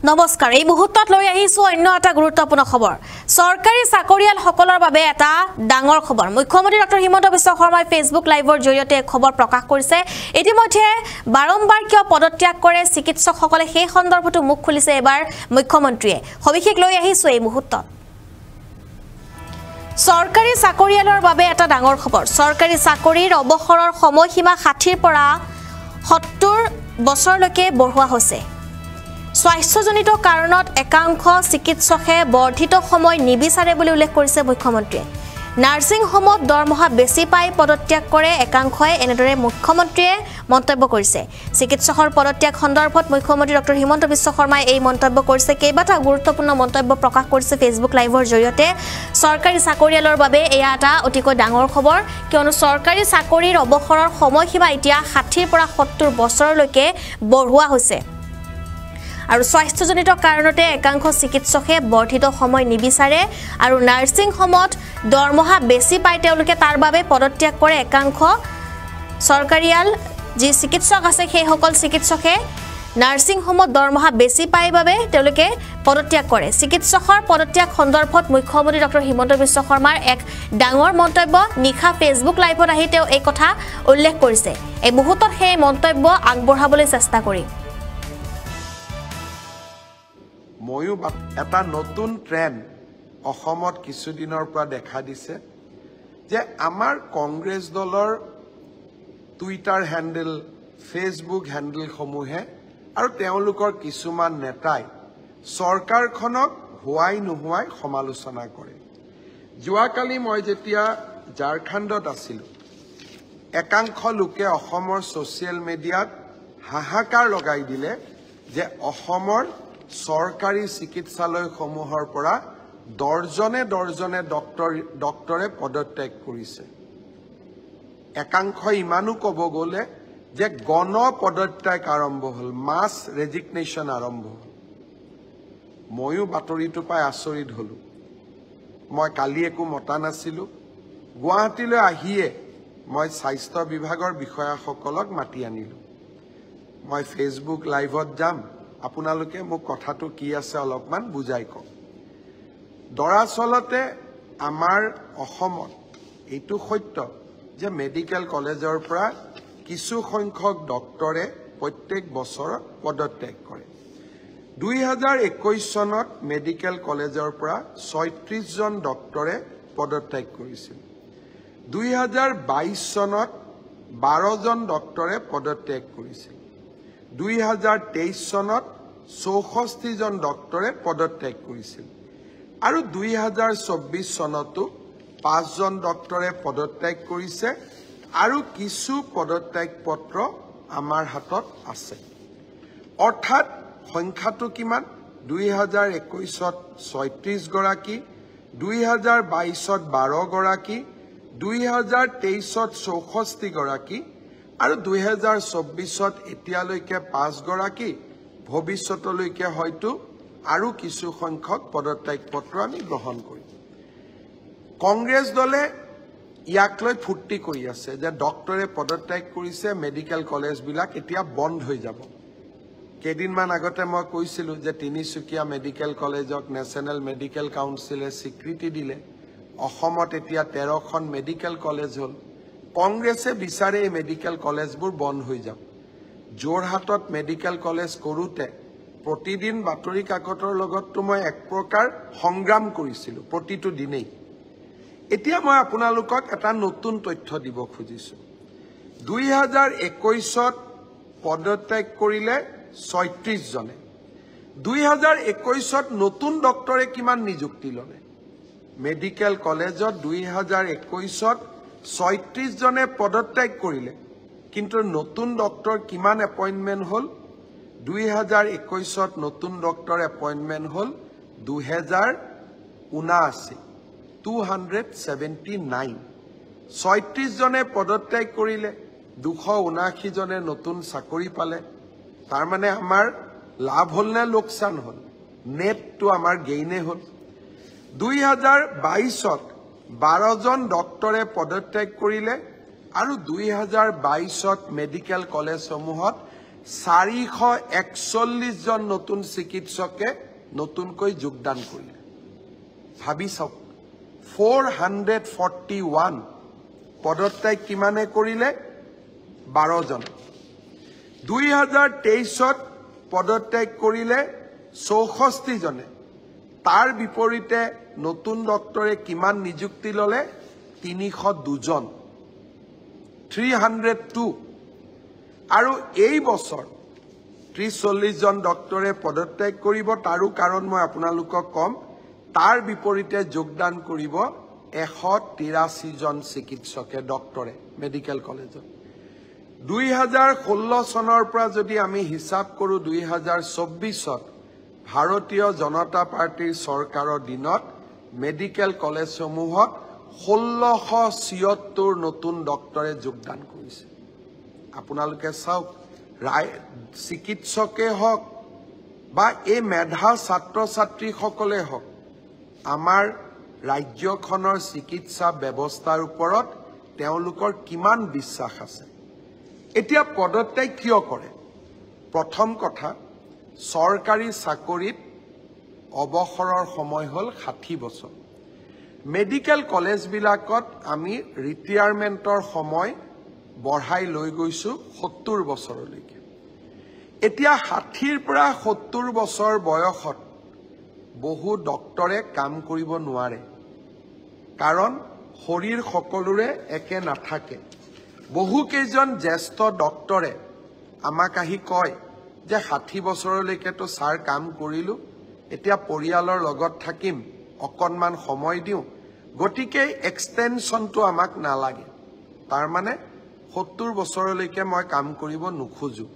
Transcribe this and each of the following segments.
নমস্কাৰ এই মুহূৰ্তত লৈ আহিছো অন্য এটা গুৰুত্বপূৰ্ণ খবৰ সৰকাৰি চাকৰিয়াল সকলৰ বাবে এটা ডাঙৰ খবৰ মুখ্যমন্ত্ৰী ডক্টৰ হিমন্ত বিশ্ব শৰ্মাই ফেসবুক লাইভৰ জৰিয়তে খবৰ প্ৰকাশ কৰিছে ইতিমধ্যে বাৰম্বাৰ কিয় পদত্যাগ কৰে চিকিৎসকসকলে সেই সন্দৰ্ভটো মুখ খুলিছে এবাৰ মুখ্যমন্ত্ৰীয়ে সবিশেষ লৈ আহিছো এই মুহূৰ্তত সৰকাৰি চাকৰিয়ালৰ বাবে এটা ডাঙৰ খবৰ সৰকাৰি চাকৰিৰ অৱসৰৰ সময়সীমা 60 পৰা 70 বছৰলৈকে বঢ়োৱা হৈছে স্বাস্থ্যজনিত কাৰণত একাংশ চিকিৎসকে বৰ্ধিত সময় নিবিচাৰে বুলি উল্লেখ কৰিছে মুখ্যমন্ত্ৰীয়ে নাৰ্ছিং হোমত দৰমহা বেছি পাই পদত্যাগ কৰে একাংশই এনেদৰে মুখ্যমন্ত্ৰীয়ে মন্তব্য কৰিছে চিকিৎসকৰ পদত্যাগ সন্দৰ্ভত মুখ্যমন্ত্ৰী ডক্টৰ হিমন্ত বিশ্ব শৰ্মাই এই মন্তব্য কৰিছে কেইবাটা গুৰুত্বপূৰ্ণ মন্তব্য প্ৰকাশ কৰিছে ফেসবুক লাইভৰ জৰিয়তে সৰকাৰি চাকৰিয়ালৰ বাবে এয়া এটা অতিকৈ ডাঙৰ খবৰ কিয়নো সৰকাৰি চাকৰিৰ অৱসৰৰ সময়সীমা এতিয়া 60 পৰা 70 বছৰলৈকে বঢ়োৱা হৈছে আৰু স্বাস্থ্যজনিত কাৰণতে একাংশ চিকিৎসকে বৰ্ধিত সময় নিবিচাৰে আৰু নাৰ্ছিং হোমত দৰমহা বেছি পায় তেওঁলোকে তাৰ বাবে পদত্যাগ কৰে একাংশ সৰকাৰিয়াল যি চিকিৎসক আছে সেই সকল চিকিৎসকে নাৰ্ছিং হোমত দৰমহা বেছি পায় বাবে তেওঁলোকে পদত্যাগ কৰে চিকিৎসকৰ পদত্যাগ সন্দৰ্ভত মুখ্যমন্ত্ৰী ডক্টৰ হিমন্ত বিশ্ব শৰ্মাৰ এক ডাঙৰ মন্তব্য নিখা ফেসবুক লাইভত আহি তেওঁ এই কথা উল্লেখ কৰিছে এই মুহূৰ্তত সেই মন্তব্য আগবঢ়াবলৈ চেষ্টা কৰিম ময়ো এটা নতুন ট্ৰেন্ড অসমত কিছুদিনৰ পৰা দেখা দিছে যে আমাৰ কংগ্ৰেছ দলৰ টুইটাৰ হ্যান্ডেল ফেসবুক হ্যান্ডেল সমূহে আৰু তেওঁলোকৰ কিছুমান নেতাই চৰকাৰখনক হোৱাই নোহোৱাই সমালোচনা কৰে যোৱাকালি মই যেতিয়া ঝাৰখণ্ডত আছিলোঁ একাংশ লোকে অসমৰ সোশ্যাল মিডিয়াত হাহাকাৰ লগাই দিলে যে অসমৰ সৰকাৰি চিকিৎসালয়সমূহৰ পৰা দৰ্জনে ডক্টৰে পদত্যাগ কৰিছে একাংশ ইমানো ক'ব গ'লে যে গণ পদত্যাগ আৰম্ভ হ'ল মাছ ৰেজিগনেশ্যন আৰম্ভ হ'ল ময়ো বাতৰিটো পাই আচৰিত হলো মই কালি একো মতা নাছিলোঁ গুৱাহাটীলৈ আহিয়ে মই স্বাস্থ্য বিভাগৰ বিষয়াসকলক মাতি আনিলোঁ মই ফেসবুক লাইভত যাম আপোনালোকে মোক কথাটো কি আছে অলপমান বুজাই কওক দৰাচলতে আমাৰ অসমত এইটো সত্য যে মেডিকেল কলেজৰ পৰা কিছু সংখ্যক ডক্টৰে প্ৰত্যেক বছৰ পদত্যাগ কৰে 2021 চনত মেডিকেল কলেজৰ পৰা 36 জন ডক্টৰে পদত্যাগ কৰিছিল 2022 চনত 12 জন ডক্টৰে পদত্যাগ কৰিছিল 2023 চনত 64 জন ডক্টৰে পদত্যাগ কৰিছিল আৰু 2024 চনতো 5 জন ডক্টৰে পদত্যাগ কৰিছে আৰু কিছু পদত্যাগ পত্ৰ আমাৰ হাতত আছে অৰ্থাৎ সংখ্যাটো কিমান 2021 ত 36 গৰাকী 2022 ত 12 গৰাকী 2023 ত 64 গৰাকী আৰু 2024 ত এতিয়ালৈকে 5 গৰাকী ভৱিষ্যতলৈকে হয়তো আৰু কিছু সংখ্যক পদত্যাগ পত্ৰ আমি গ্ৰহণ কৰিম কংগ্ৰেছ দলে ইয়াক লৈ ফুৰ্তি কৰি আছে যে ডক্টৰে পদত্যাগ কৰিছে মেডিকেল কলেজবিলাক এতিয়া বন্ধ হৈ যাব কেইদিনমান আগতে মই কৈছিলোঁ যে তিনিচুকীয়া মেডিকেল কলেজক নেশ্যনেল মেডিকেল কাউন্সিলে স্বীকৃতি দিলে অসমত এতিয়া 13খন মেডিকেল কলেজ হ'ল কংগ্ৰেছে বিচাৰে এই মেডিকেল কলেজবোৰ বন্ধ হৈ যাব যোৰহাটত মেডিকেল কলেজ কৰোতে প্ৰতিদিন বাতৰি কাকতৰ লগতটো মই এক প্ৰকাৰ সংগ্ৰাম কৰিছিলোঁ প্ৰতিটো দিনেই এতিয়া মই আপোনালোকক এটা নতুন তথ্য দিব খুজিছোঁ 2021 ত পদত্যাগ কৰিলে 36 জনে 2021 ত নতুন ডক্টৰে কিমান নিযুক্তি ল'লে মেডিকেল কলেজত 2021 ত 36 জনে পদত্যাগ কৰিলে কিন্তু নতুন ডক্টৰ কিমান এপইন্টমেন্ট হ'ল 2021 ত নতুন ডক্টৰ এপইন্টমেন্ট হ'ল 2079 279 36 জনে পদত্যাগ কৰিলে 279 জনে নতুন চাকৰি পালে তাৰ মানে আমাৰ লাভ হ'ল নে লোকসান হ'ল নেটটো আমাৰ গেইনে হ'ল 2022 ত 12 জন ডক্টৰে পদত্যাগ কৰিলে আৰু 2022 ত মেডিকেল কলেজসমূহত 441 জন নতুন চিকিৎসকে নতুনকৈ যোগদান কৰিলে ভাবি চাওক 441 পদত্যাগ কিমানে কৰিলে 12 জন 2023ত পদত্যাগ কৰিলে 64 জনে তাৰ বিপৰীতে নতুন ডক্টৰে কিমান নিযুক্তি ললে 302 জন 302 আৰু এই বছৰ 30-40 জন ডক্টৰে পদত্যাগ কৰিব তাৰো কাৰণ মই আপোনালোকক কম তাৰ বিপৰীতে যোগদান কৰিব 183 জন চিকিৎসকে ডক্টৰে মেডিকেল কলেজত 2016 চনৰ পৰা যদি আমি হিচাপ কৰো 2024ত ভাৰতীয় জনতা পাৰ্টিৰ চৰকাৰৰ দিনত মেডিকেল কলেজসমূহত 1676 নতুন ডক্টৰে যোগদান কৰিছে আপোনালোকে চাওক চিকিৎসকে হওক বা এই মেধা ছাত্ৰ ছাত্ৰীসকলে হওক আমাৰ ৰাজ্যখনৰ চিকিৎসা ব্যৱস্থাৰ ওপৰত তেওঁলোকৰ কিমান বিশ্বাস আছে এতিয়া পদত্যাগ কিয় কৰে প্ৰথম কথা চৰকাৰী চাকৰিত অৱসৰৰ সময় হল 60 বছৰ মেডিকেল কলেজ বিলাকত আমি ৰিটায়াৰমেন্টৰ সময় বঢ়াই লৈ গৈছো 70 বছৰলৈকে এতিয়া 60ৰ পৰা 70 বছৰ বয়সত বহু ডক্টৰে কাম কৰিব নোৱাৰে কাৰণ শৰীৰ সকলোৰে একে নাথাকে বহু কেইজন জ্যেষ্ঠ ডক্টৰে আমাক আহি কয় যে 60 বছৰলৈকে তো সাৰ কাম কৰিলো এতিয়া পৰিয়ালৰ লগত থাকিম অকনমান সময় দিও গটিকে এক্সটেনশনটো আমাক নালাগে তাৰ মানে 70 বছৰলৈকে মই কাম কৰিব নুখুজু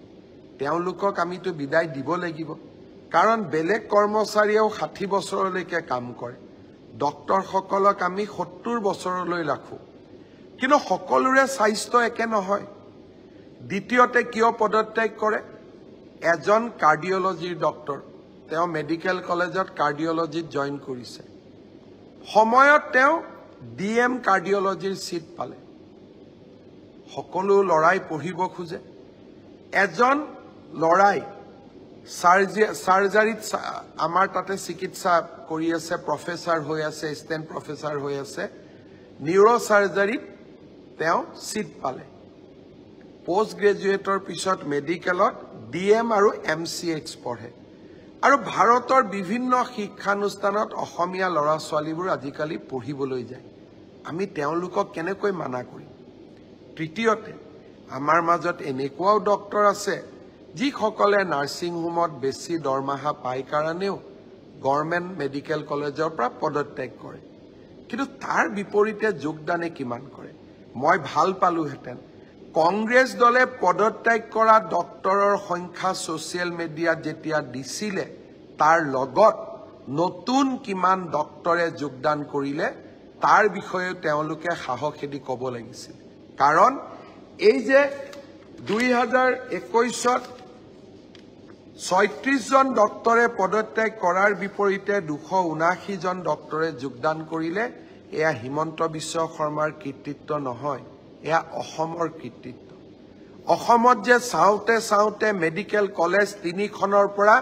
তেওঁলোকক আমিতো বিদায় দিব লাগিব কাৰণ বেলেগ কৰ্মচাৰীও 60 বছৰলৈকে কাম কৰে ডক্টৰ সকলক আমি 70 বছৰলৈ ৰাখো কিন্তু সকলোৰে স্বাস্থ্য একে নহয় দ্বিতীয়তে কিয় পদত্যাগ কৰে এজন কাৰ্ডিঅলজিৰ ডক্টৰ তেওঁ মেডিকেল কলেজত কাৰ্ডিঅলজিত জয়েন কৰিছে সময়ত তেওঁ ডিএম কাৰ্ডিঅলজিৰ সিট পালে সকলো লৰাই পঢ়িব খুজে এজন লৰাই সাৰ্জাৰীত আমাৰ তাতে চিকিৎসা কৰি আছে প্ৰফেসৰ হৈ আছে এসিস্ট্যান্ট প্ৰফেসৰ হৈ আছে নিউৰো সাৰ্জাৰীত তেওঁ সিট পালে পোষ্ট গ্ৰেজুৱেটৰ পিছত মেডিকেলত ডিএম আৰু এমচিএক্স পঢ়ে আৰু ভাৰতৰ বিভিন্ন শিক্ষানুষ্ঠানত অসমীয়া লৰা ছোৱালীবোৰ আজিকালি পঢ়িবলৈ যায় আমি তেওঁলোকক কেনেকৈ মানা কৰিম তৃতীয়তে আমাৰ মাজত এনেকুৱাও ডক্টৰ আছে যিসকলে নাৰ্ছিং হোমত বেছি দৰমহা পায় কাৰণেও গভৰ্ণমেণ্ট মেডিকেল কলেজৰ পৰা পদত্যাগ কৰে কিন্তু তাৰ বিপৰীতে যোগদানে কিমান কৰে মই ভাল পালোহেঁতেন কংগ্ৰেছ দলে পদত্যাগ কৰা ডক্টৰৰ সংখ্যা সোশ্যাল মিডিয়াত যেতিয়া দিছিলে তাৰ লগত নতুন কিমান ডক্টৰে যোগদান কৰিলে তাৰ বিষয়ে তেওঁলোকে সাহসেদি ক'ব লাগিছিল কাৰণ এই যে 2021ত 36 জন ডক্টৰে পদত্যাগ কৰাৰ বিপৰীতে 279 জন ডক্টৰে যোগদান কৰিলে এয়া হিমন্ত বিশ্ব শৰ্মাৰ কৃতিত্ব নহয় এয়া অসমৰ কৃতিত্ব অসমত যে চাওতে চাওতে মেডিকেল কলেজ 3খনৰ পৰা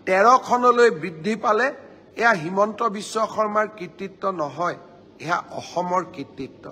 13খনলৈ বৃদ্ধি পালে এয়া হিমন্ত বিশ্ব শৰ্মাৰ কৃতিত্ব নহয় এয়া অসমৰ কৃতিত্ব